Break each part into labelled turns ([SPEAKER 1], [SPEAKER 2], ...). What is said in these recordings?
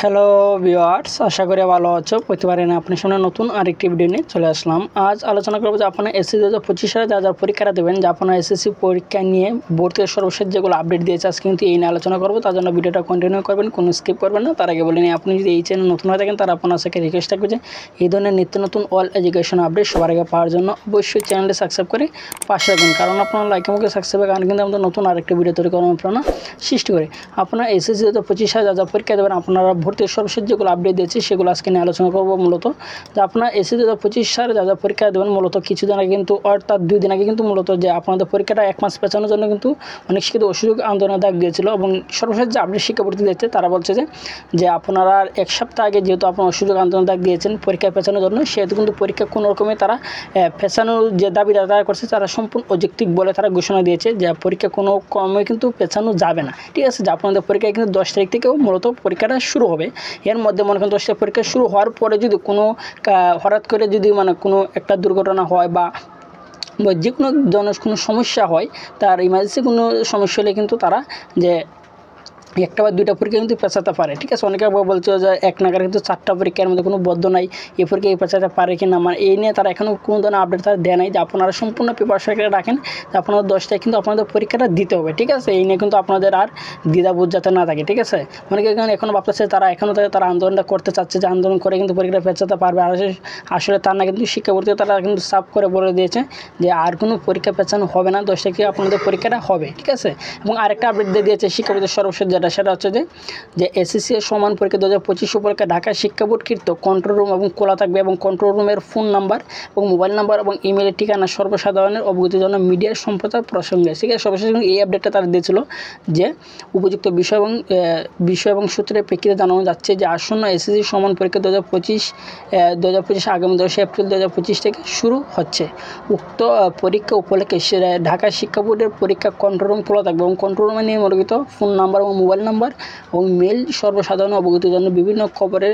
[SPEAKER 1] Hello viewers, আশা করি ভালো আছো। প্রতিবারে না আপনার সামনে নতুন আরেকটি ভিডিও নিয়ে চলে আসলাম। আজ আলোচনা করবো যে আপনার এসএসসি 2025 সালে যা পরীক্ষাটা দেবেন, যে আপনার এসএসসি পরীক্ষা নিয়ে ভর্তির সর্বশেষ যেগুলো আপডেট দিয়েছে আজ কিন্তু এই নিয়ে আলোচনা করবো। তার জন্য ভিডিওটা কন্টিনিউ করবেন, কোনো স্কিপ করবেন না। তার আগে বলে নিই, আপনি যদি এই চ্যানেল নতুন হয়ে থাকেন তারা আপনার সাথে রিকোয়েস্ট থাকবে যে এই ধরনের নিত্য নতুন অল এডুকেশন আপডেট সবার আগে পাওয়ার জন্য অবশ্যই চ্যানেলটি সাবস্ক্রাইব করে পাশে রাখবেন, কারণ আপনার লাইক আমাকে সাবস্ক্রাইবের কারণে কিন্তু আমাদের নতুন আরেকটি ভিডিও তৈরি করার প্রেরণা সৃষ্টি করে। আপনার এসএসসি 2025 সালে যা পরীক্ষা দেবেন, আপনারা ভর্তির সর্বশেষ যেগুলো আপডেট দিয়েছে সেগুলো আজকে নিয়ে আলোচনা করবো। মূলত যে আপনার এসএসসি 2025 সালে যা পরীক্ষা দেবেন, মূলত কিছুদিন আগে কিন্তু অর্থাৎ 2 দিন আগে কিন্তু মূলত যে আপনাদের পরীক্ষাটা 1 মাস পেছানোর জন্য কিন্তু অনেক শিক্ষিত অসুযোগ আন্দোলনের ডাক দিয়েছিল, এবং সর্বশেষ যে আপডেট শিক্ষাবর্তী দিয়েছে তারা বলছে যে আপনারা 1 সপ্তাহ আগে যেহেতু আপনার অসুযোগ আন্দোলন ডাক দিয়েছেন পরীক্ষা পেছানোর জন্য, সেহেতু কিন্তু পরীক্ষা কোনো রকমে তারা পেছানোর যে দাবিটা তারা করছে তারা সম্পূর্ণ অযৌক্তিক বলে তারা ঘোষণা দিয়েছে যে পরীক্ষা কোনো ক্রমে কিন্তু পেছানো যাবে না। ঠিক আছে, যে আপনাদের পরীক্ষা কিন্তু 10 তারিখ থেকেও মূলত পরীক্ষাটা শুরু হবে। এর মধ্যে মনে করেন 10 তারিখ পরীক্ষা শুরু হওয়ার পরে যদি কোনো হঠাৎ করে যদি কোনো একটা দুর্ঘটনা হয় বা যে কোনো ধরনের কোনো সমস্যা হয়, তার ইমার্জেন্সি কোনো সমস্যা হলে কিন্তু তারা যে 1টা বা 2টা পরীক্ষা কিন্তু পেছাতে পারে। ঠিক আছে, অনেকে বলছে যে 1 নাগারে কিন্তু 4টা পরীক্ষার মধ্যে কোনো বদ্ধ নাই, এই পরীক্ষা পেছাতে পারে কি না, মানে এই নিয়ে তারা এখনও কোনো ধরনের আপডেট তারা দেয় নাই। যে আপনারা সম্পূর্ণ প্রিপারেশন করে রাখেন যে আপনাদের 10টায় কিন্তু আপনাদের পরীক্ষাটা দিতে হবে। ঠিক আছে, এই নিয়ে কিন্তু আপনাদের আর দ্বিধাবোধ যাতে না থাকে। ঠিক আছে, অনেকে এখনও ভাবতেছে তারা আন্দোলনটা করতে চাচ্ছে যে আন্দোলন করে কিন্তু পরীক্ষাটা পেছাতে পারবে, আর আসলে তার না। কিন্তু শিক্ষাবর্তী তারা কিন্তু সাফ করে বলে দিয়েছে যে আর কোনো পরীক্ষা পেছানো হবে না, 10 তারিখে আপনাদের পরীক্ষাটা হবে। ঠিক আছে, এবং আরেকটা আপডেট দিয়ে দিয়েছে শিক্ষাবর্তীর সর্বশেষ সেটা হচ্ছে যে এসএসসি এর সমান পরীক্ষা 2025 উপলক্ষে ঢাকা শিক্ষা বোর্ড কৃত কন্ট্রোল রুম এবং খোলা থাকবে, এবং কন্ট্রোল রুমের ফোন নাম্বার এবং মোবাইল নাম্বার এবং ইমেলের ঠিকানা সর্বসাধারণের অবগতির জন্য মিডিয়ার সম্প্রচার প্রসঙ্গে। ঠিক আছে, সর্বশেষ এই আপডেটটা তারা দিয়েছিল যে উপযুক্ত বিষয় এবং সূত্রের প্রেক্ষিতে জানানো যাচ্ছে যে আসন্ন এসএসসি সমান পরীক্ষা 2025 আগামী 10 এপ্রিল 2025 থেকে শুরু হচ্ছে। উক্ত পরীক্ষা উপলক্ষে ঢাকা শিক্ষা বোর্ডের পরীক্ষা কন্ট্রোল রুম খোলা থাকবে, এবং কন্ট্রোল রুমে নিম্নলিখিত ফোন নাম্বার এবং মোবাইল নাম্বার এবং মেল সর্বসাধারণ অবগতির জন্য বিভিন্ন খবরের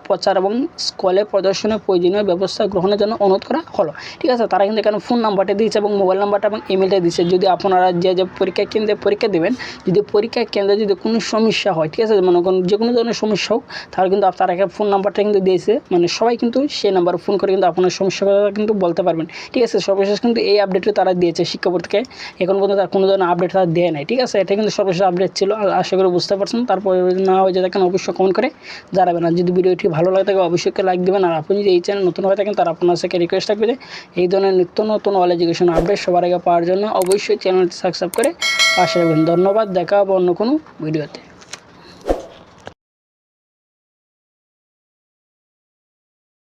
[SPEAKER 1] প্রচার এবং স্কুলে প্রদর্শনের প্রয়োজনীয় ব্যবস্থা গ্রহণের জন্য অনুরোধ করা হলো। ঠিক আছে, তারা কিন্তু এখানে ফোন নাম্বারটা দিয়েছে এবং মোবাইল নাম্বারটা এবং ইমেলটা দিয়েছে। যদি আপনারা যে পরীক্ষা কেন্দ্রে পরীক্ষা দেবেন, যদি পরীক্ষা কেন্দ্রে যদি কোনো সমস্যা হয়, ঠিক আছে, মনে করুন যে কোনো ধরনের সমস্যা হোক, তাহলে কিন্তু তারা এখানে ফোন নাম্বারটা কিন্তু দিয়েছে, মানে সবাই কিন্তু সেই নাম্বারে ফোন করে কিন্তু আপনার সমস্যা কিন্তু বলতে পারবেন। ঠিক আছে, সর্বশেষ কিন্তু এই আপডেটটা তারা দিয়েছে শিক্ষাবোর্ডকে, এখন পর্যন্ত তার কোনো ধরনের আপডেট তারা দেয় নাই। ঠিক আছে, এটা কিন্তু সর্বশেষ আপডেট ছিল, আশা করি বুঝতে পারছেন। তারপরে না হয়ে যায় দেখেন অবশ্যই কমেন্ট করে জানাবেন, আর যদি ভিডিওটি ভালো লাগে থাকে অবশ্যই লাইক দেবেন। আর আপনি যদি এই চ্যানেল নতুন হয়ে থাকেন তার আপনার সাথে রিকোয়েস্ট থাকবে যে এই ধরনের নিত্য নতুন অল এডুকেশন আপডেট সবার আগে পাওয়ার জন্য অবশ্যই চ্যানেলটি সাবস্ক্রাইব করে পাশে রাখবেন। ধন্যবাদ, দেখা হবে অন্য কোনো ভিডিওতে।